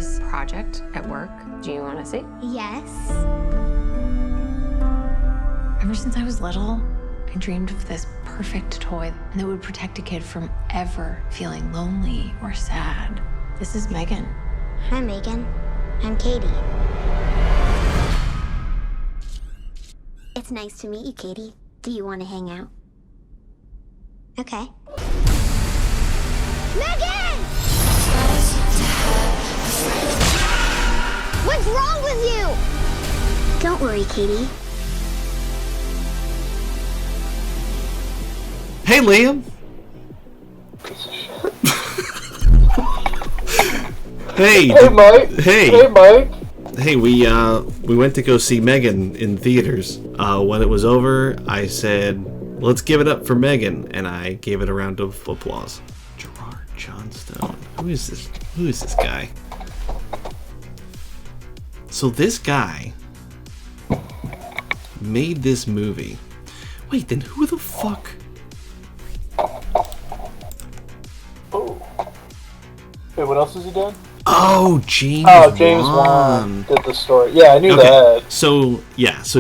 this project at work. Do you want to see? Yes. Ever since I was little, I dreamed of this perfect toy that would protect a kid from ever feeling lonely or sad. This is Megan. Hi, Megan. I'm Katie. It's nice to meet you, Katie. Do you want to hang out? Okay. Megan! What's wrong with you? Don't worry, Katie. Hey, Liam. Hey. Hey, Mike. Hey. Hey, Mike. Hey, we went to go see Megan in theaters. When it was over, I said, "Let's give it up for Megan," and I gave it a round of applause. Gerard Johnstone. Who is this? Who is this guy? So this guy made this movie. Wait, then who the fuck? Oh. Wait, what else has he done? Oh, James Wan did the story. Yeah, I knew that. So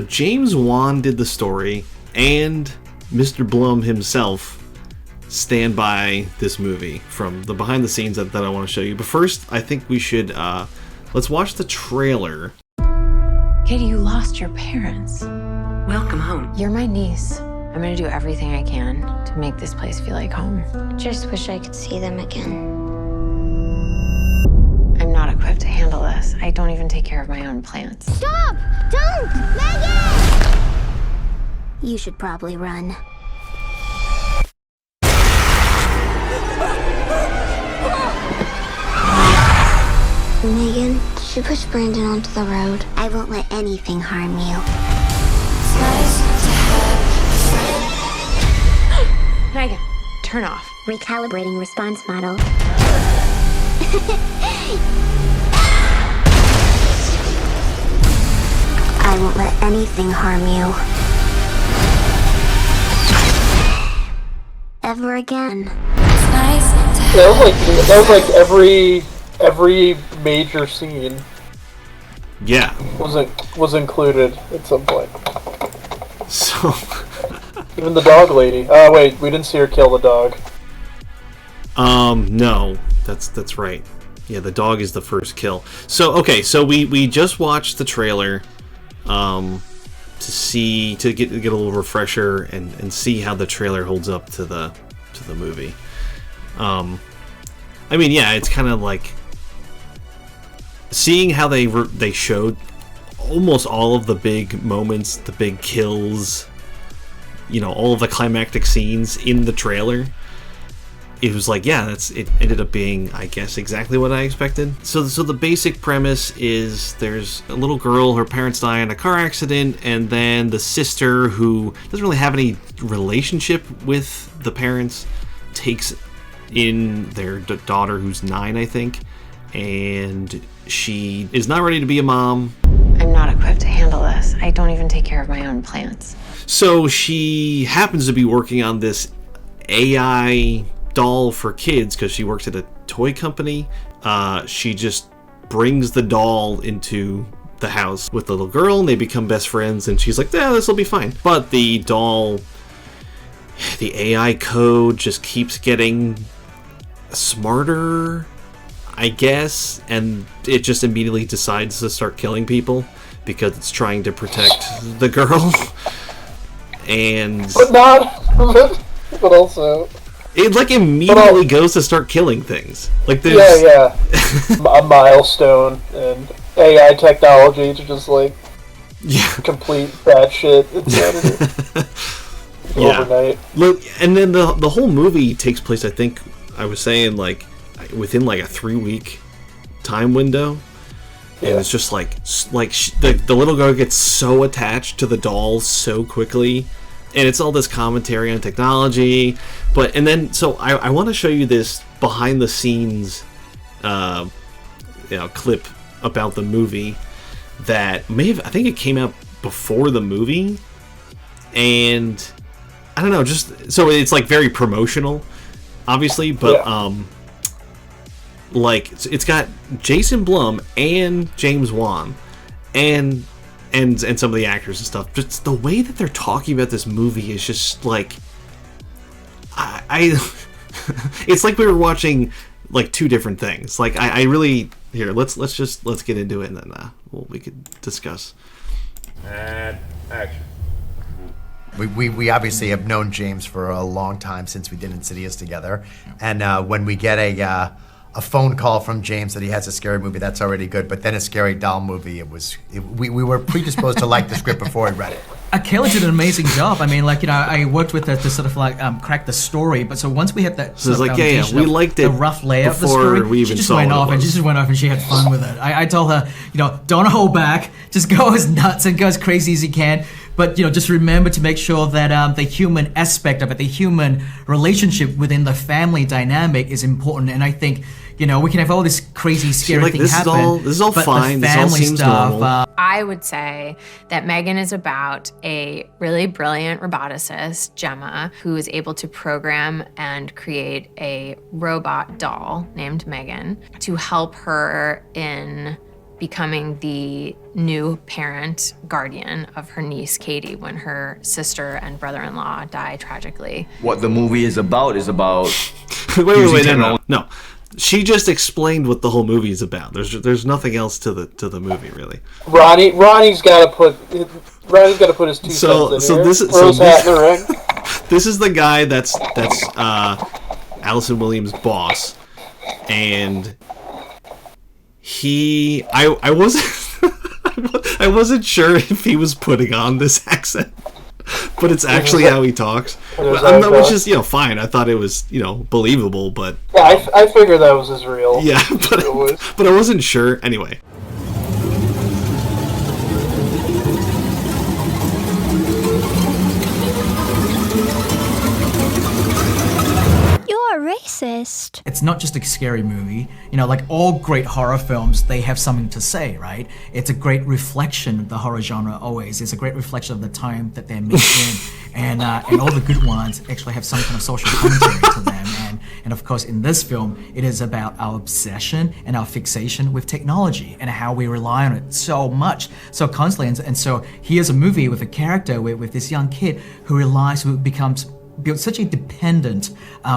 James Wan did the story, and Mr. Blum himself stand by this movie from the behind the scenes that I want to show you. But first, I think we should let's watch the trailer. Katie, you lost your parents. Welcome home. You're my niece. I'm gonna do everything I can to make this place feel like home. Just wish I could see them again. I'm not equipped to handle this. I don't even take care of my own plants. Stop! Don't! Megan! You should probably run. Megan, did you push Brandon onto the road? I won't let anything harm you. Megan, turn off. Recalibrating response model. I won't let anything harm you. Ever again. That was like every major scene Yeah. was included at some point. So. Even the dog lady. Oh wait, we didn't see her kill the dog. No, that's right. Yeah, the dog is the first kill. So okay, so we just watched the trailer, to get a little refresher and see how the trailer holds up to the movie. I mean, yeah, it's kind of like seeing how they showed almost all of the big moments, the big kills, you know, all of the climactic scenes in the trailer. It was like, yeah, it ended up being, I guess, exactly what I expected. So the basic premise is there's a little girl, her parents die in a car accident, and then the sister, who doesn't really have any relationship with the parents, takes in their daughter, who's 9, I think, and she is not ready to be a mom. I'm not equipped to handle this. I don't even take care of my own plants. So she happens to be working on this AI doll for kids because she works at a toy company. She just brings the doll into the house with the little girl, and they become best friends, and she's like, yeah, this will be fine. But the doll, the AI code just keeps getting smarter, I guess, and it just immediately decides to start killing people because it's trying to protect the girl. And but also it like immediately goes to start killing things. Like there's a milestone in AI technology to just like complete bad shit insanity overnight. Look, and then the whole movie takes place, I think I was saying, like within like a 3-week time window. And it's just the little girl gets so attached to the doll so quickly, and it's all this commentary on technology. And then I want to show you this behind the scenes, clip about the movie that I think it came out before the movie, and I don't know, just so it's like very promotional, obviously, but like it's got Jason Blum and James Wan and some of the actors and stuff. Just the way that they're talking about this movie is just like I it's like we were watching like two different things. Like I really here let's get into it and then we could discuss. And action. We obviously have known James for a long time since we did Insidious together, and when we get a phone call from James that he has a scary movie, that's already good. But then a scary doll movie, we were predisposed to like the script before we read it. Kayla did an amazing job. I mean, like, you know, I worked with her to sort of like crack the story. But so once we had that so sort of like, we liked it the rough layout of the before story, we even she just saw went what it off and was. she just went off and she had fun with it. I told her, you know, don't hold back, just go as nuts and go as crazy as you can. But, you know, just remember to make sure that the human aspect of it, the human relationship within the family dynamic is important. And I think, you know, we can have all this crazy, scary thing happen. This is all but fine. The This all family seems stuff, normal. I would say that M3GAN is about a really brilliant roboticist, Gemma, who is able to program and create a robot doll named M3GAN to help her in becoming the new parent guardian of her niece, Katie, when her sister and brother-in-law die tragically. What the movie is about wait, no. She just explained what the whole movie is about. There's nothing else to the movie really. Ronnie's got to put his 2 cents in here. Throw his hat in the ring. This is the guy that's Allison Williams' boss, and I wasn't I wasn't sure if he was putting on this accent, but it's actually how he talks. Which is, you know, fine. I thought it was, you know, believable, but yeah, I figured that was his real. Yeah, but I wasn't sure anyway. You're a racist. It's not just a scary movie. You know, like all great horror films, they have something to say, right? It's a great reflection of the horror genre always. It's a great reflection of the time that they're made in. And all the good ones actually have some kind of social commentary to them. And of course, in this film, it is about our obsession and our fixation with technology and how we rely on it so much, so constantly. And so here's a movie with a character with this young kid who becomes built such a dependent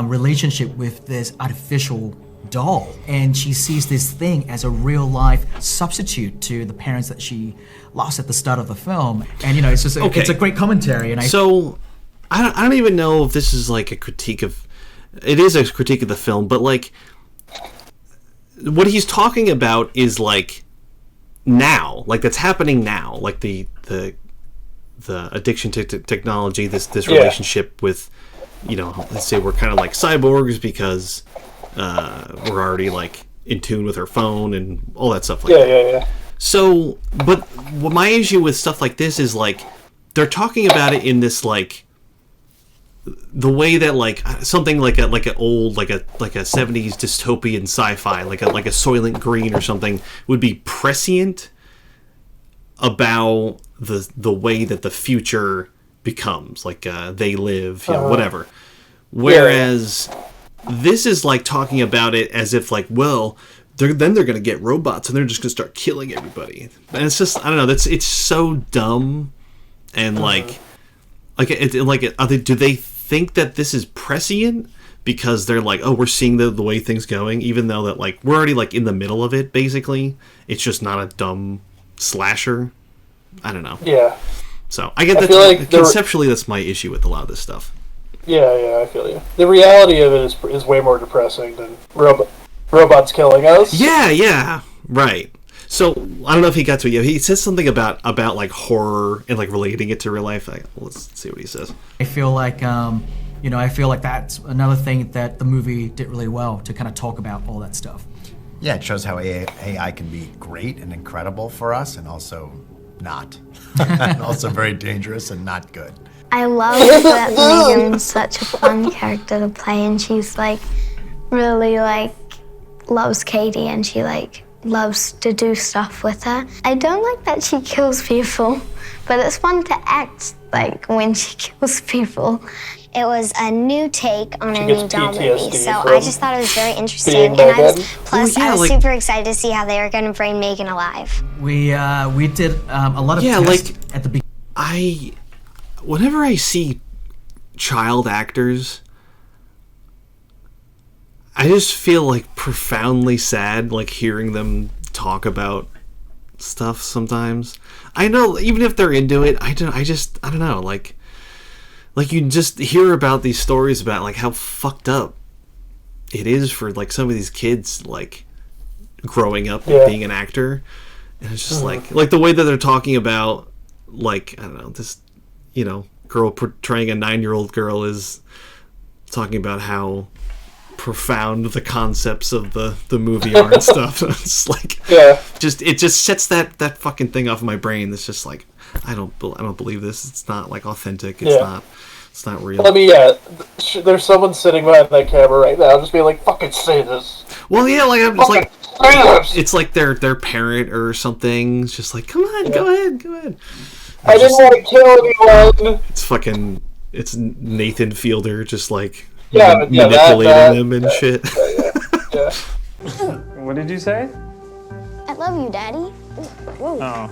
relationship with this artificial doll, and she sees this thing as a real life substitute to the parents that she lost at the start of the film. And you know, it's just it's a great commentary. And I don't even know if this is like a critique of. It is a critique of the film, but like what he's talking about is like now, like that's happening now, like the addiction to technology, this relationship with, you know, let's say we're kind of like cyborgs because we're already like in tune with our phone and all that stuff like that. Yeah. So, but what my issue with stuff like this is like they're talking about it in this like the way that like something like a 70s dystopian sci-fi like a Soylent Green or something would be prescient about the way that the future becomes, like They Live, you know, whatever. Whereas this is like talking about it as if like, well, they're going to get robots and they're just going to start killing everybody. And it's just, I don't know, it's so dumb. And do they think that this is prescient because they're like, oh, we're seeing the way things going, even though that like we're already like in the middle of it basically. It's just not a dumb slasher. I don't know. Yeah. So I get that. Like conceptually, that's my issue with a lot of this stuff. Yeah, I feel you. The reality of it is way more depressing than robots killing us. Yeah, right. So I don't know if he got to it yet. He says something about like horror and like relating it to real life. Let's see what he says. I feel like that's another thing that the movie did really well to kind of talk about all that stuff. Yeah, it shows how AI can be great and incredible for us, and also not, and also very dangerous and not good. I love that M3GAN's such a fun character to play, and she's like really like loves Katie, and she like loves to do stuff with her. I don't like that she kills people, but it's fun to act like when she kills people. it was a new take on a gets new doll movie. PTSD So from I just thought it was very interesting. being And I was, Megan. plus, Well, yeah, I was like- super excited to see how they were going to bring Megan alive. We did a lot of tests at the beginning. Whenever I see child actors, I just feel like profoundly sad, like hearing them talk about stuff sometimes. I know, even if they're into it, I don't know, like you just hear about these stories about like how fucked up it is for like some of these kids, like growing up and being an actor, and it's just like the way that they're talking about, like, I don't know, this, you know, girl portraying a 9-year-old girl is talking about how profound the concepts of the movie are and stuff. It's like, it just sets that fucking thing off my brain. It's just like, I don't believe this. It's not like authentic. It's not real. I mean, there's someone sitting behind that camera right now, just being like, "Fucking say this." Well, yeah, like I'm just like, say this. it's like their parent or something. It's just like, come on, go ahead. I didn't want to kill anyone. It's Nathan Fielder, just like manipulating them and shit. Yeah. What did you say? I love you, Daddy. Oh.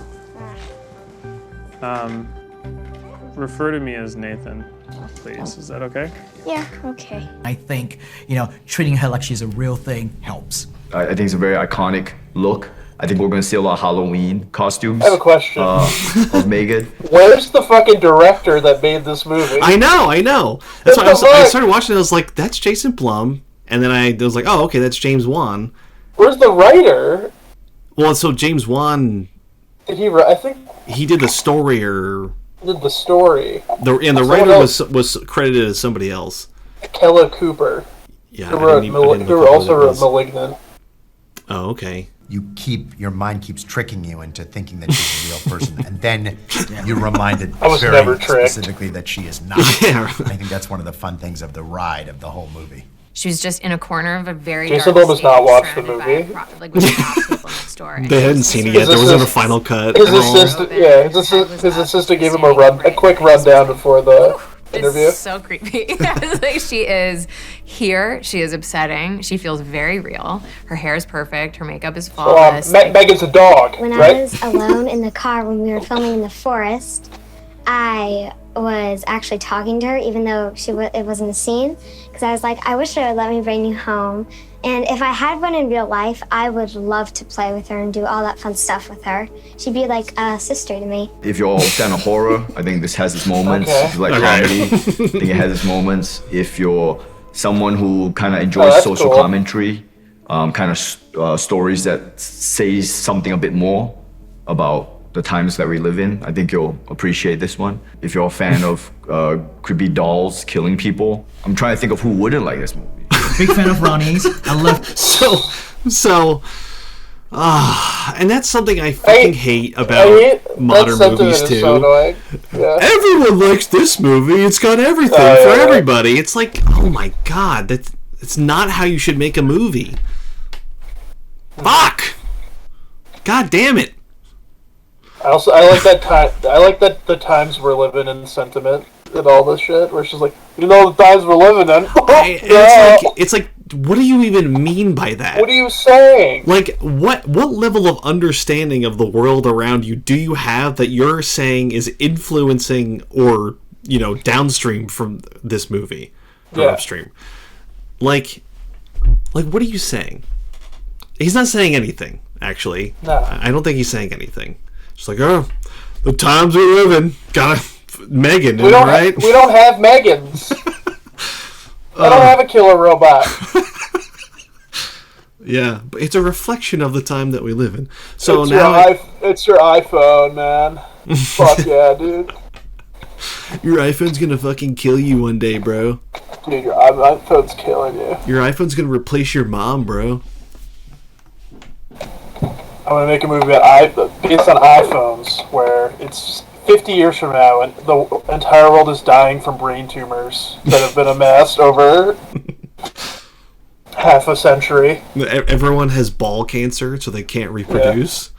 Refer to me as Nathan, please. Is that okay? Yeah, okay. I think, you know, treating her like she's a real thing helps. I think it's a very iconic look. I think we're going to see a lot of Halloween costumes. I have a question. Of Megan. Where's the fucking director that made this movie? I know. That's why I started watching it. I was like, that's Jason Blum. And then I was like, oh, okay, that's James Wan. Where's the writer? Well, so James Wan... Did he write? I think... He did the story, or... Did the story. The writer was credited as somebody else. Kella Cooper. Yeah, who also wrote Malignant. Oh, okay. Your mind keeps tricking you into thinking that she's a real person, and then you're reminded I was very never tricked. specifically that she is not. Yeah. I think that's one of the fun things of the ride of the whole movie. She was just in a corner of a very Jason dark Blum has not stage, watched the surrounded movie. by like with the people next door. And They hadn't seen it yet. There wasn't a final cut. His assistant gave him a quick rundown before the interview. It's so creepy. Like, she is here. She is upsetting. She feels very real. Her hair is perfect. Her makeup is flawless. Megan's a dog, When right? I was alone in the car when we were filming in the forest, I was actually talking to her, even though it wasn't a scene, because I was like, I wish they would let me bring you home. And if I had one in real life, I would love to play with her and do all that fun stuff with her. She'd be like a sister to me. If you're a fan of horror, I think this has its moments. Okay. If you like comedy, I think it has its moments. If you're someone who kind of enjoys that's social cool. commentary, kind of stories that say something a bit more about the times that we live in, I think you'll appreciate this one. If you're a fan of creepy dolls killing people, I'm trying to think of who wouldn't like this movie. Big fan of Ronnie's. I love. And that's something I fucking hate about modern that movies sentiment too. is so annoying. Yeah. Everyone likes this movie. It's got everything for everybody. It's like, oh my god, it's not how you should make a movie. Fuck! God damn it! I like that time. I like that the times we're living in sentiment and all this shit. Where she's like, you know, the times we're living in. It's like, what do you even mean by that? What are you saying? Like, what level of understanding of the world around you do you have that you're saying is influencing or, you know, downstream from this movie or upstream? Like, what are you saying? He's not saying anything, actually. No. I don't think he's saying anything. Just like, oh, the times we live in. Gotta Megan, We don't right? we don't have Megans. I don't have a killer robot. Yeah, but it's a reflection of the time that we live in. So it's now it's your iPhone, man. Fuck yeah, dude. your iPhone's gonna fucking kill you one day, bro. Dude, your iPhone's killing you. Your iPhone's gonna replace your mom, bro. I'm gonna make a movie based on iPhones, where it's 50 years from now, and the entire world is dying from brain tumors that have been amassed over half a century. Everyone has ball cancer, so they can't reproduce.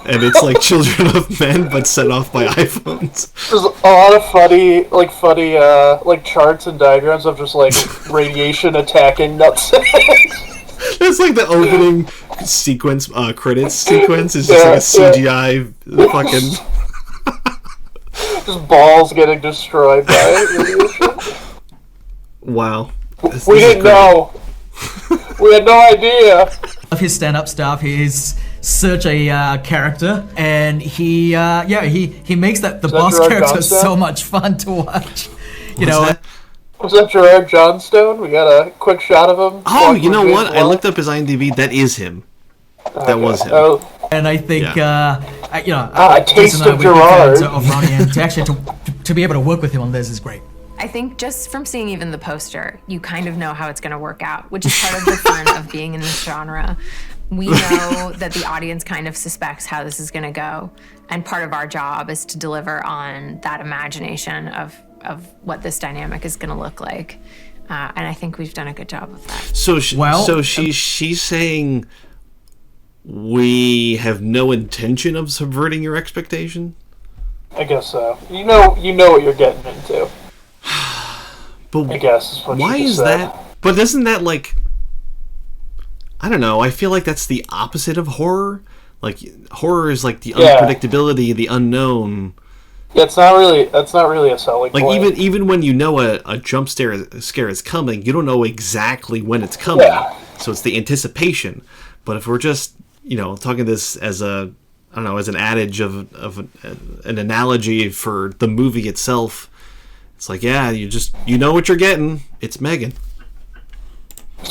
and it's like Children of Men, but set off by iPhones. There's a lot of funny charts and diagrams of just like radiation attacking nutsacks. That's like the opening sequence, credits sequence is just like a CGI fucking. Just balls getting destroyed by radiation. Wow. We didn't know. We had no idea. Of his stand-up stuff, he's such a character, and he makes the boss Gerard character Johnstone? so much fun to watch. Was that Gerard Johnstone? We got a quick shot of him. Oh, you know what? I looked up his IMDb. That is him. That was him. Oh, And I think, a Jason taste and I, of we're big fans Gerard. of Ronnie, and to actually to be able to work with him on this is great. I think just from seeing even the poster, you kind of know how it's going to work out, which is part of the fun of being in this genre. We know that the audience kind of suspects how this is going to go, and part of our job is to deliver on that imagination of what this dynamic is going to look like. And I think we've done a good job of that. So she's saying we have no intention of subverting your expectation? I guess so. You know what you're getting into. But I guess is what why she is said. that? But isn't that like, I don't know, I feel like that's the opposite of horror. Like horror is like the unpredictability, the unknown. Yeah, that's not really a selling Like point. even when you know a jump scare is coming, you don't know exactly when it's coming. Yeah. So it's the anticipation. But if we're just, talking this as an adage of an analogy for the movie itself, it's like, yeah, you know what you're getting. It's M3GAN.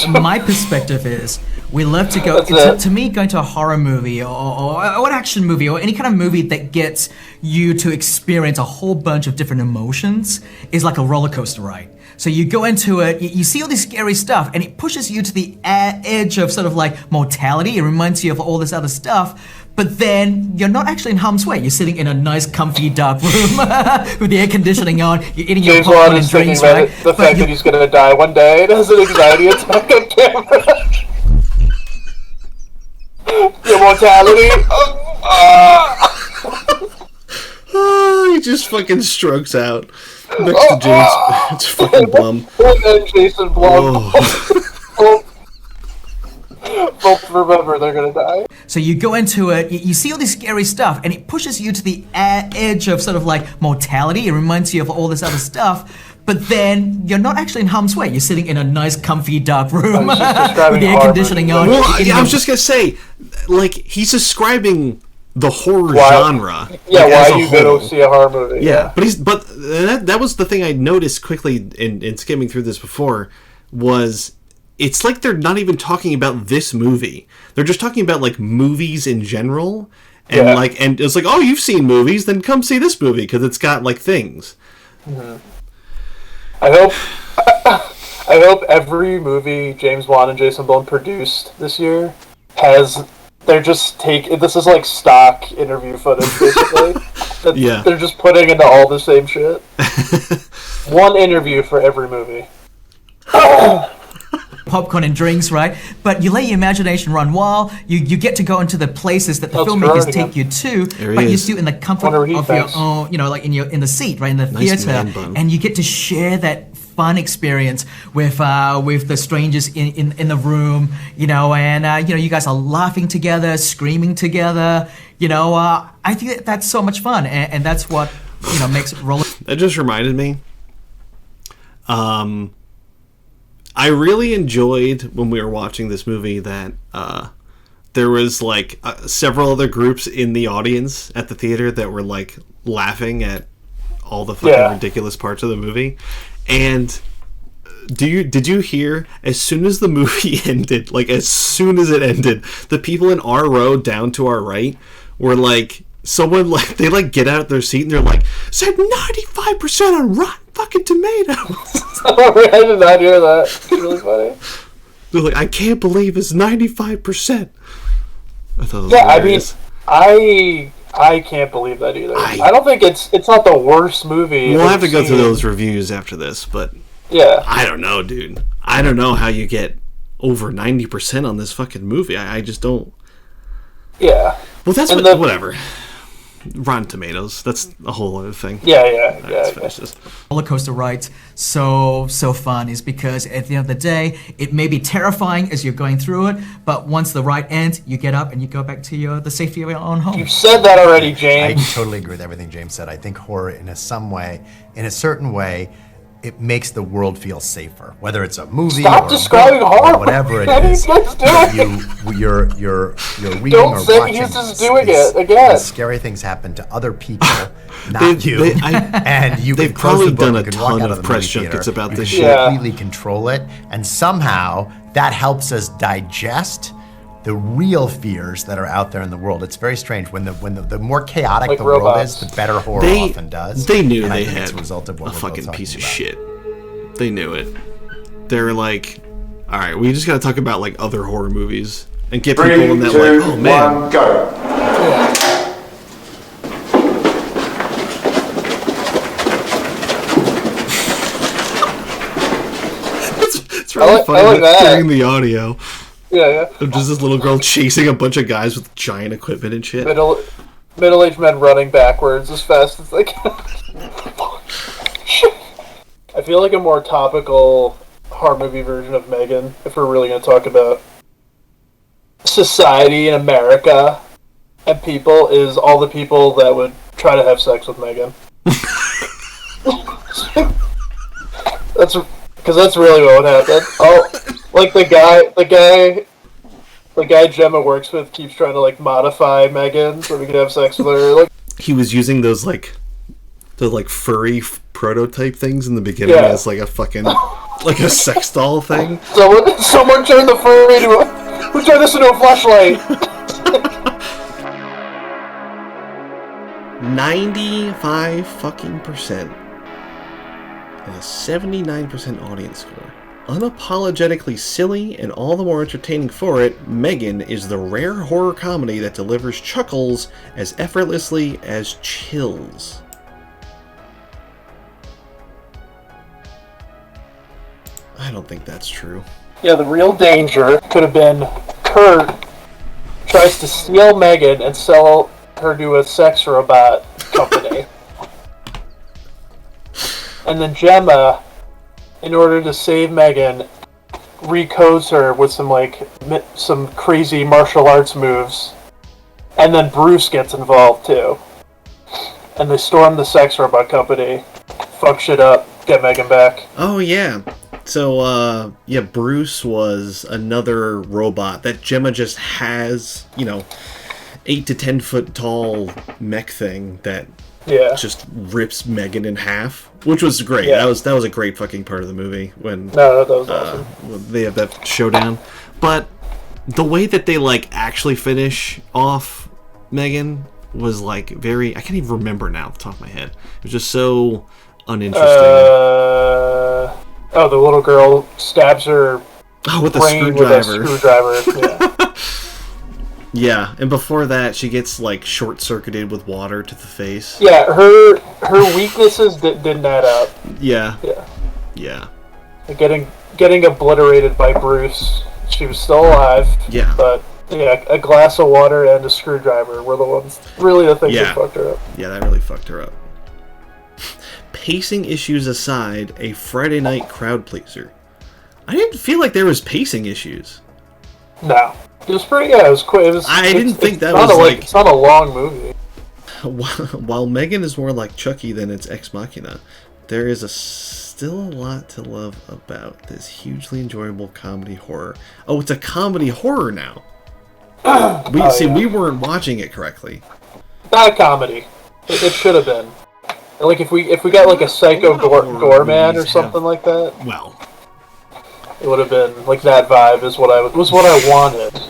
My perspective is we love to go to me going to a horror movie or an action movie or any kind of movie that gets you to experience a whole bunch of different emotions is like a roller coaster ride. So you go into it, you see all this scary stuff, and it pushes you to the edge of sort of like mortality. It reminds you of all this other stuff. But then you're not actually in harm's way. You're sitting in a nice, comfy, dark room with the air conditioning on. You're eating your James popcorn Wan and is thinking drinks, about right? the fact that he's going to die one day and has an anxiety attack on camera. Your mortality. He just fucking strokes out next to James. It's fucking Blum. And then Jason Blum. Both remember they're going to die. So you go into it, you see all this scary stuff, and it pushes you to the edge of sort of like mortality. It reminds you of all this other stuff. But then you're not actually in harm's way. You're sitting in a nice, comfy, dark room with the air conditioning on. Well, I was just gonna say, like, he's describing the horror genre. Yeah, like, why as a you go whole. see a horror movie? Yeah, but that was the thing I noticed quickly in skimming through this before was it's like they're not even talking about this movie. They're just talking about like movies in general, and and it's like, oh, you've seen movies, then come see this movie because it's got like things. Mm-hmm. I hope every movie James Wan and Jason Blum produced this year this is like stock interview footage basically. They're just putting into all the same shit. One interview for every movie. Popcorn and drinks, right? But you let your imagination run wild. You get to go into the places that the filmmakers take you to, but you're still in the comfort of your own, like in the seat, right, in the theater, and you get to share that fun experience with the strangers in the room, and you guys are laughing together, screaming together. I think that's so much fun, and that's what makes it roller. That just reminded me. I really enjoyed when we were watching this movie that there was like several other groups in the audience at the theater that were like laughing at all the fucking ridiculous parts of the movie. And did you hear as soon as the movie ended, like as soon as it ended, the people in our row down to our right were like, someone like they like get out of their seat and they're like, said 95% on Rotten fucking Tomatoes. I did not hear that. It's really funny. They're like, I can't believe it's 95%. I thought it was hilarious. I can't believe that either. I don't think it's not the worst movie. We'll have to go through those reviews after this, but I don't know, dude. I don't know how you get over 90% on this fucking movie. I just don't. Yeah. Well, that's And what, the- whatever. Rotten Tomatoes. That's a whole other thing. Yeah. Let's finish this. Roller coaster rides so fun is because at the end of the day, it may be terrifying as you're going through it, but once the ride ends, you get up and you go back to the safety of your own home. You said that already, I James. totally agree with everything James said. I think horror, in a certain way, it makes the world feel safer. Whether it's a movie Stop or describing a book horror. or whatever it What are you is, guys doing? you're reading Don't or say watching. he's just doing it again. these scary things happen to other people, not you. And you they've can close probably the book, done you a can walk ton out of of the press movie junkets theater, about you this can shit. Yeah. completely control it, and somehow that helps us digest the real fears that are out there in the world. It's very strange. When the more chaotic Like the world robots. is, the better horror They often does. They knew And I they think had it's a result of what a we're both fucking talking piece of about. shit. They knew it. They were like, all right, we just got to talk about like other horror movies and get people in that like, oh man. Go. It's really I funny like that. hearing the audio Yeah. of just this little girl chasing a bunch of guys with giant equipment and shit. Middle-aged men running backwards as fast as they can. I feel like a more topical horror movie version of M3GAN, if we're really going to talk about society in America and people, is all the people that would try to have sex with M3GAN. That's really what would happen. Oh, like the guy Gemma works with keeps trying to like modify M3GAN so we can have sex with her. Like, He was using those like furry prototype things in the beginning Yeah. as like a fucking like a sex doll thing. someone turned the furry into who turned this into a flashlight? 95 fucking percent and a 79% audience score. Unapologetically silly and all the more entertaining for it, M3GAN is the rare horror comedy that delivers chuckles as effortlessly as chills. I don't think that's true. Yeah, the real danger could have been Kurt tries to steal M3GAN and sell her to a sex robot company. And then Gemma, in order to save M3GAN, recodes her with some crazy martial arts moves. And then Bruce gets involved too. And they storm the sex robot company, fuck shit up, get M3GAN back. Oh yeah. So Bruce was another robot that Gemma just has, 8 to 10 foot tall mech thing that just rips M3GAN in half, which was great. Yeah. That was a great fucking part of the movie when No, that was awesome. when they have that showdown. But the way that they actually finish off M3GAN was very, I can't even remember now off the top of my head. It was just so uninteresting. The little girl stabs her With a brain with a screwdriver. screwdriver. Yeah. Yeah, and before that, she gets short-circuited with water to the face. Yeah, her weaknesses didn't add up. Yeah. Yeah. Yeah. Getting obliterated by Bruce. She was still alive. Yeah. But yeah, a glass of water and a screwdriver were the things that fucked her up. Yeah, that really fucked her up. Pacing issues aside, a Friday night crowd pleaser. I didn't feel like there was pacing issues. No. It was pretty. Yeah, it was quick. I didn't think that was was it's not a long movie. While M3GAN is more like Chucky than its ex machina, there is still a lot to love about this hugely enjoyable comedy horror. Oh, it's a comedy horror now. We weren't watching it correctly. Not a comedy. It should have been. If we got a psycho gore man or something like that. Well, it would have been that vibe is what I wanted.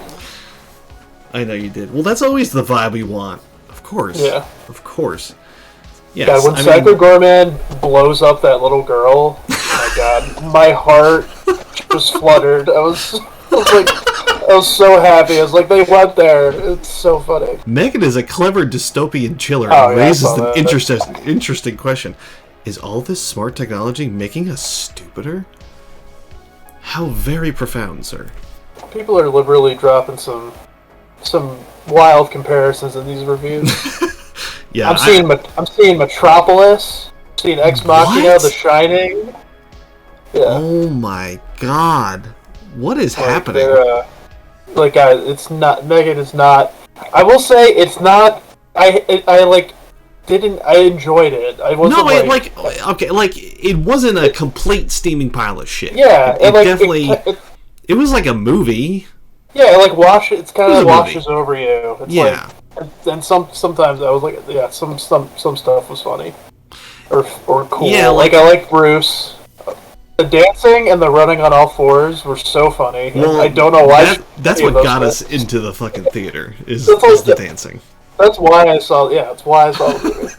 I know you did. Well, that's always the vibe we want. Of course. Yeah. Of course. Yes. God, when Psycho Gorman blows up that little girl, oh my God, my heart just fluttered. I was so happy. I was like, they went there. It's so funny. M3GAN is a clever dystopian chiller Oh, and yeah, I raises saw an that. interesting question. Is all this smart technology making us stupider? How very profound, sir. People are liberally dropping some some wild comparisons in these reviews. Yeah, I'm seeing Metropolis, seeing Ex Machina, What? The Shining. Yeah. Oh my god. What is happening? They're, guys, it's not. M3GAN is not. I will say it's not. I enjoyed it. I wasn't it wasn't a complete steaming pile of shit. Yeah, it was like a movie. Yeah, it's kind of washes over you. It's yeah. And sometimes I was like, yeah, some stuff was funny or cool. Yeah, I like Bruce. The dancing and the running on all fours were so funny. Well, I don't know why. That's what got us into the fucking theater. Is the dancing. That's why I saw. Yeah, that's why I saw the movie.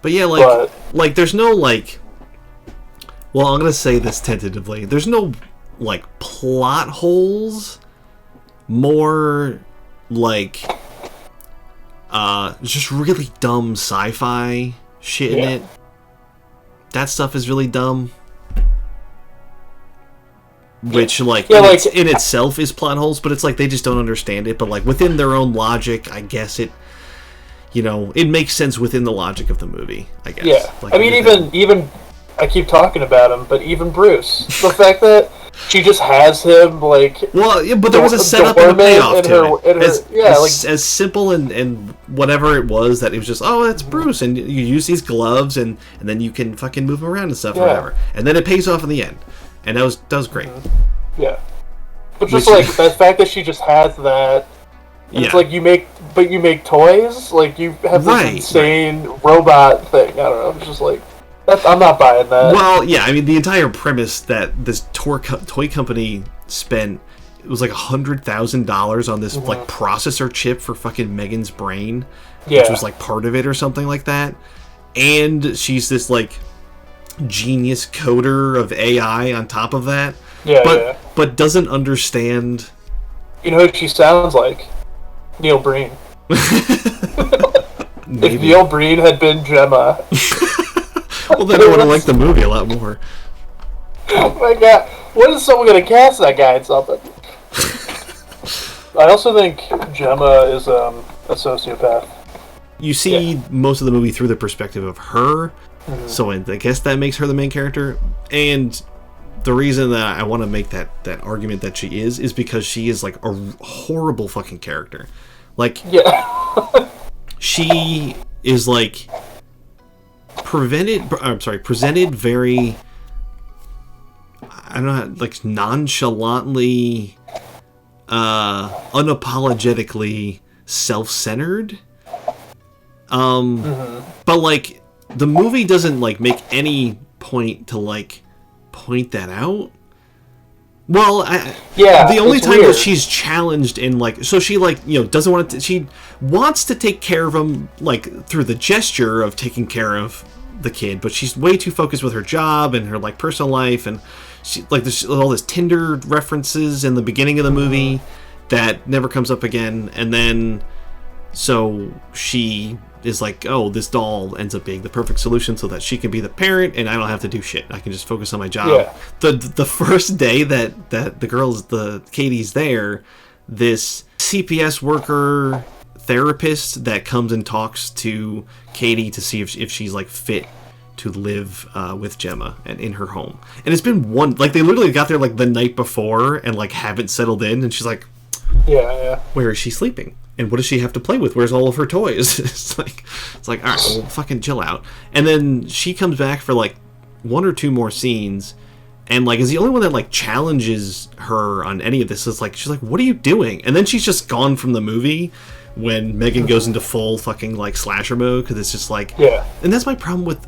But yeah, there's no Well, I'm gonna say this tentatively. There's no plot holes. More just really dumb sci-fi shit in it. That stuff is really dumb. Which in itself is plot holes, but it's they just don't understand it. But within their own logic, I guess it makes sense within the logic of the movie, I guess. Yeah. I mean, even I keep talking about him, but even Bruce, the fact that she just has him but there was a setup and a payoff to it. As simple and whatever it was, that it was just, oh, that's Bruce, and you use these gloves and then you can fucking move him around and stuff or whatever, and then it pays off in the end, and that was great. Yeah, but just the fact that she just has that. It's you make toys, you have this insane robot thing. I don't know. It's just I'm not buying that. Well, yeah, I mean, the entire premise that this toy company spent, it was $100,000 on this processor chip for fucking M3GAN's brain, which was part of it or something like that. And she's this genius coder of AI on top of that. But doesn't understand. You know who she sounds like? Neil Breen. If Neil Breen had been Gemma. Well, then I would have liked the movie a lot more. Oh my god. When is someone going to cast that guy in something? I also think Gemma is a sociopath. You see most of the movie through the perspective of her, so I guess that makes her the main character. And the reason that I want to make that argument that she is because she is a horrible fucking character. She is presented very, I don't know, nonchalantly, unapologetically self-centered. But the movie doesn't make any point to point that out. Well, the only time that she's challenged in so she doesn't want to. She wants to take care of him through the gesture of taking care of the kid, but she's way too focused with her job and her personal life, and she there's all this Tinder references in the beginning of the movie that never comes up again, and then so she is oh, this doll ends up being the perfect solution so that she can be the parent and I don't have to do shit. I can just focus on my job. The first day that the Katie's there, this CPS worker therapist that comes and talks to Katie to see if she's fit to live with Gemma and in her home. And it's been they literally got there the night before and haven't settled in, and she's where is she sleeping? And what does she have to play with? Where's all of her toys? It's all right, well, fucking chill out. And then she comes back for one or two more scenes, and is the only one that challenges her on any of this. Is she's what are you doing? And then she's just gone from the movie when M3GAN goes into full fucking slasher mode, because it's just And that's my problem with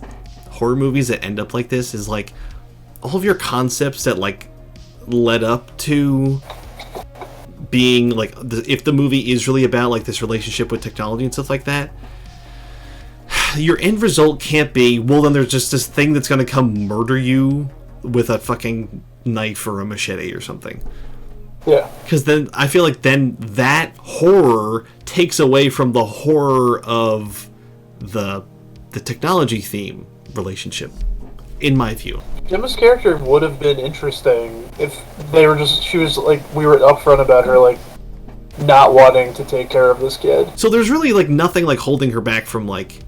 horror movies that end up like this, is all of your concepts that led up to being if the movie is really about this relationship with technology and stuff like that, your end result can't be, well, then there's just this thing that's going to come murder you with a fucking knife or a machete or something. Yeah. Because then I feel then that horror takes away from the horror of the technology theme relationship, in my view. Gemma's character would have been interesting if they were just, she was we were upfront about her not wanting to take care of this kid. So there's really like nothing like holding her back from like,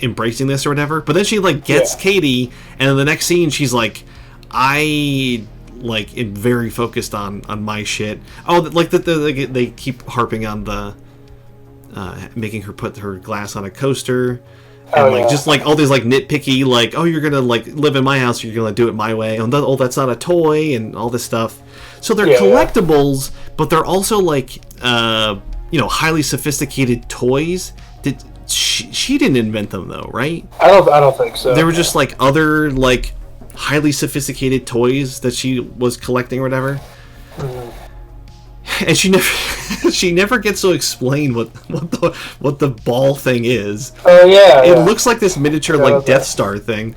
embracing this or whatever. But then she like gets Katie, and in the next scene she's like, I like am very focused on my shit. Oh, like they keep harping on the making her put her glass on a coaster. And just like all these like nitpicky like, oh, you're gonna like live in my house, you're gonna do it my way. Oh, that's not a toy, and all this stuff. So they're collectibles, but they're also like highly sophisticated toys. She didn't invent them though, right? I don't think so. They were just like other like highly sophisticated toys that she was collecting or whatever. And she never gets to explain what the ball thing is. Oh yeah. It looks like this miniature like Death Star thing.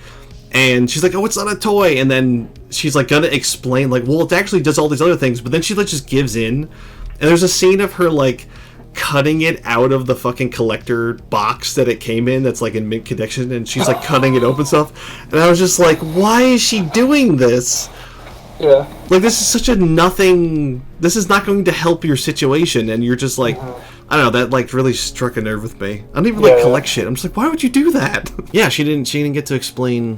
And she's like, oh, it's not a toy. And then she's like gonna explain like, well, it actually does all these other things. But then she like just gives in. And there's a scene of her like cutting it out of the fucking collector box that it came in that's like in mint condition, and she's like cutting it open stuff. And I was just like, why is she doing this? Yeah. Like, this is such a nothing. This is not going to help your situation, and you're just like, I don't know. That like really struck a nerve with me. I don't even like collect shit. I'm just like, why would you do that? Yeah, she didn't get to explain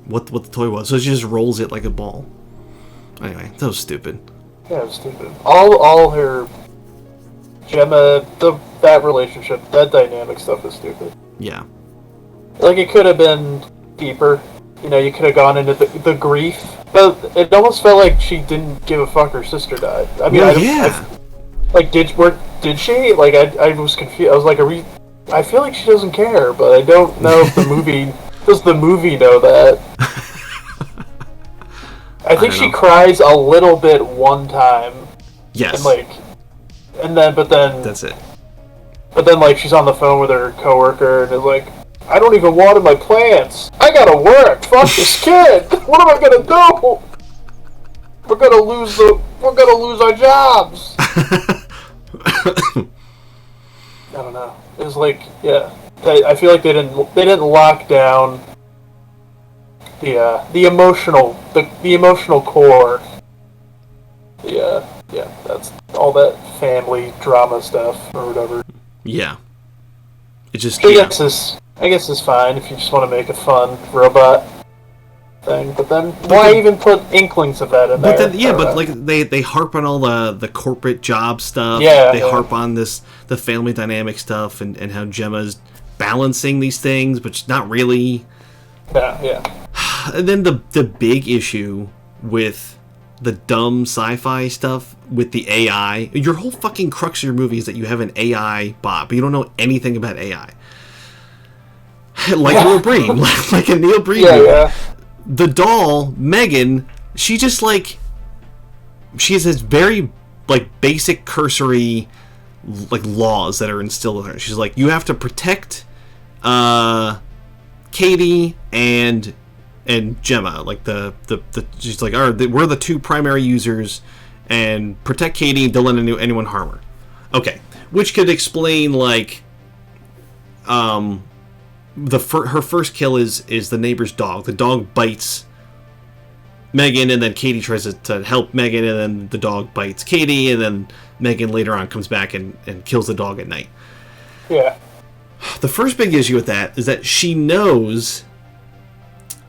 what the toy was, so she just rolls it like a ball. Anyway, that was stupid. Yeah, it was stupid. All her Gemma, that relationship, that dynamic stuff is stupid. Yeah. Like, it could have been deeper. You could have gone into the grief. But it almost felt like she didn't give a fuck her sister died. I mean, did she? Like, I was confused. I was like, I feel like she doesn't care, but I don't know if the movie... Does the movie know that? I think she cries a little bit one time. Yes. And but then... That's it. But then, like, she's on the phone with her coworker, and is like, I don't even water my plants. I gotta work. Fuck this kid. What am I gonna do? We're gonna lose our jobs. I don't know. It was like, yeah. I feel like they didn't lock down the emotional core. Yeah, that's all that family drama stuff or whatever. Yeah. It just. I guess it's fine if you just want to make a fun robot thing, but then why even put inklings of that in there? But like they harp on all the corporate job stuff. Yeah, they harp on the family dynamic stuff and how Gemma's balancing these things, but she's not really. Yeah. And then the big issue with the dumb sci-fi stuff with the AI. Your whole fucking crux of your movie is that you have an AI bot, but you don't know anything about AI. Like Neil Breen, like a Neil Breen movie. Yeah. The doll, M3GAN, she just like, she has this very like basic cursory like laws that are instilled in her. She's like, you have to protect Katie and Gemma. Like the she's like, all right, we're the two primary users, and protect Katie and don't let anyone harm her. Okay, which could explain like her first kill is the neighbor's dog. The dog bites M3GAN, and then Katie tries to help M3GAN, and then the dog bites Katie, and then M3GAN later on comes back and kills the dog at night. Yeah. The first big issue with that is that she knows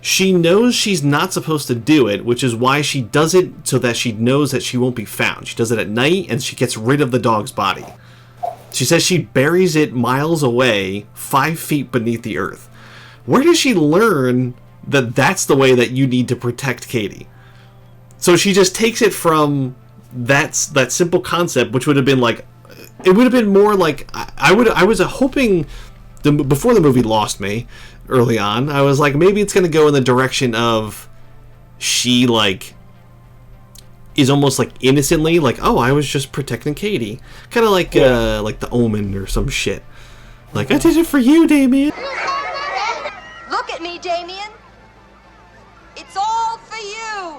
she's not supposed to do it, which is why she does it so that she knows that she won't be found. She does it at night, and she gets rid of the dog's body. She says she buries it miles away, 5 feet beneath the earth. Where does she learn that that's the way that you need to protect Katie? So she just takes it from that simple concept, which would have been like, it would have been more like, I was hoping, before the movie lost me early on, I was like, maybe it's going to go in the direction of she like is almost like innocently like, oh, I was just protecting Katie, kind of like The Omen or some shit. Like, I did it for you, Damien. Look at me, Damien. It's all for you.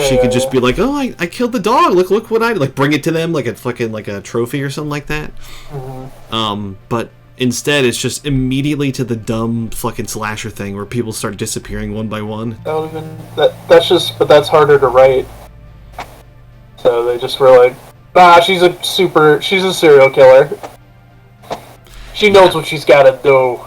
She could just be like, oh, I killed the dog. Look what I did. Like, bring it to them like a fucking like a trophy or something like that. Mm-hmm. But instead, it's just immediately to the dumb fucking slasher thing where people start disappearing one by one. That's harder to write. So they just were like, nah, she's a serial killer. She knows what she's got to do.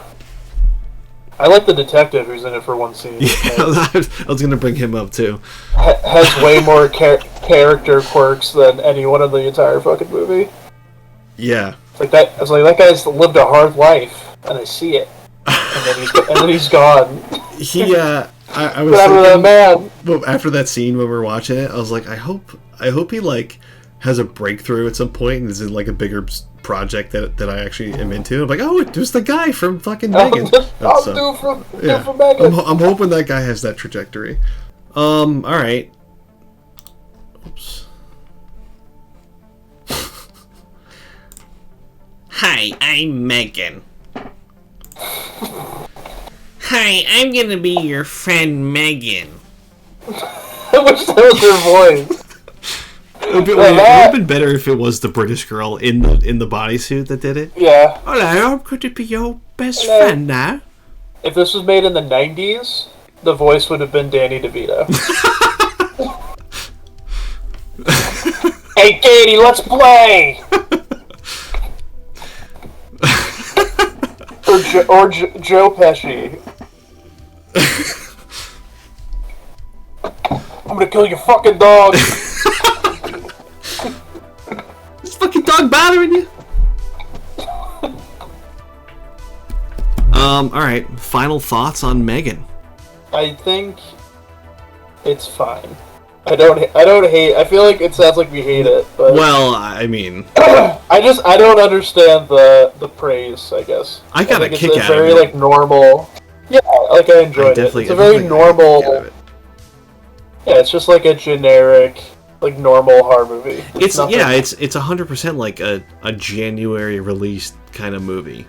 I like the detective who's in it for one scene. Yeah, I was gonna bring him up too. Has way more character quirks than anyone in the entire fucking movie. Yeah. It's like that. I was like, that guy's lived a hard life, and I see it. And then he's gone. He, I was What happened to that man? Well, after that scene when we were watching it, I was like, I hope he like has a breakthrough at some point and is in like a bigger project that I actually am into. I'm like, oh, it was the guy from fucking Megan. I'll do for Megan. I'm hoping that guy has that trajectory. All right. Oops. Hi, I'm Megan. Hi, I'm gonna be your friend Megan. I wish that was her voice. It would have been better if it was the British girl in the bodysuit that did it. Yeah. Hello, I'm going to be your best friend now. If this was made in the 90s, the voice would have been Danny DeVito. Hey, Katie, let's play! or Joe Pesci. I'm gonna kill your fucking dog! This fucking dog bothering you? Alright, final thoughts on Megan. I think it's fine. I don't hate. I feel like it sounds like we hate it, but well, I mean, I don't understand the praise. I guess I got a kick it's out very of it. like normal. Yeah, like I enjoyed it. It's a very normal. Yeah, it's just like a generic, like normal horror movie. It's 100% like a January released kind of movie.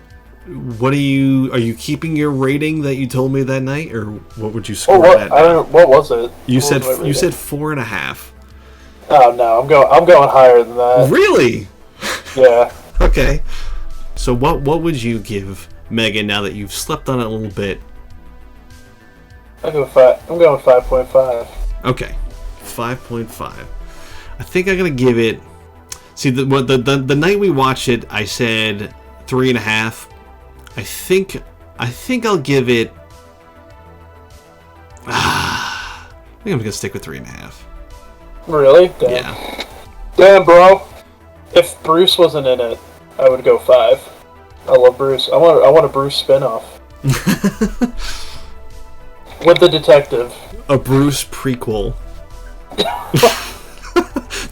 What are you keeping your rating that you told me that night, or what would you score that? What was it? You said 4.5. Oh no, I'm going higher than that. Really? Yeah. Okay. So what would you give Megan now that you've slept on it a little bit? I'm going 5.5. Okay, 5.5. I think I'm gonna give it. See, the night we watched it, I said 3.5. I think I'll give it. I think I'm gonna stick with 3.5. Really? Damn. Yeah. Damn, bro. If Bruce wasn't in it, I would go 5. I love Bruce. I want a Bruce spinoff. With the detective. A Bruce prequel.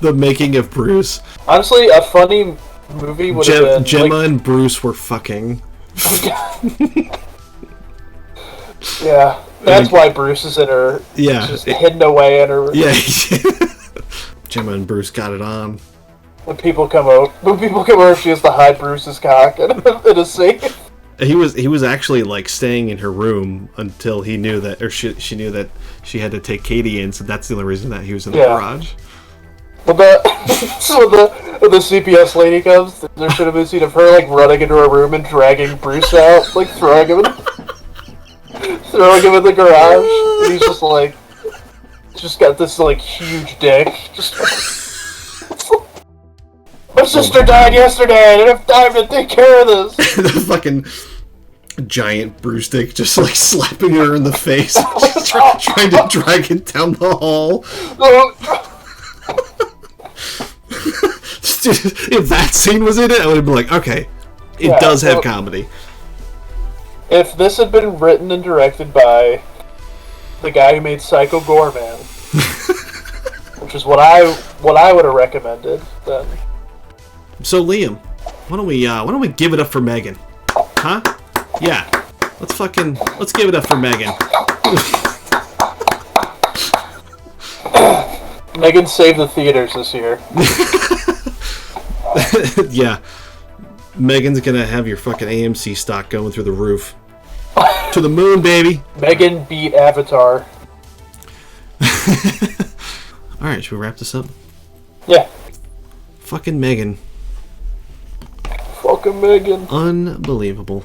The making of Bruce. Honestly, a funny movie would have been... Gemma and Bruce were fucking. Yeah, that's why Bruce is in her. Yeah, just hidden away in her. Yeah, Gemma and Bruce got it on. When people come over, she has to hide Bruce's cock in a safe. He was actually like staying in her room until he knew that, or she knew that she had to take Katie in, so that's the only reason that he was in the garage. Well, when the CPS lady comes, there should have been a scene of her like running into her room and dragging Bruce out, like throwing him in the garage. And he's just got this like huge dick. My sister died yesterday. I didn't have time to take care of this. The fucking giant Bruce dick just like slapping her in the face, trying to drag it down the hall. If that scene was in it, I would have been like, okay, it does have comedy. If this had been written and directed by the guy who made Psycho Goreman, which is what I would have recommended, then. So Liam, why don't we give it up for Megan? Huh? Yeah. Let's give it up for Megan. Megan saved the theaters this year. Yeah. Megan's gonna have your fucking AMC stock going through the roof. To the moon, baby! Megan beat Avatar. Alright, should we wrap this up? Yeah. Fucking Megan. Fucking Megan. Unbelievable.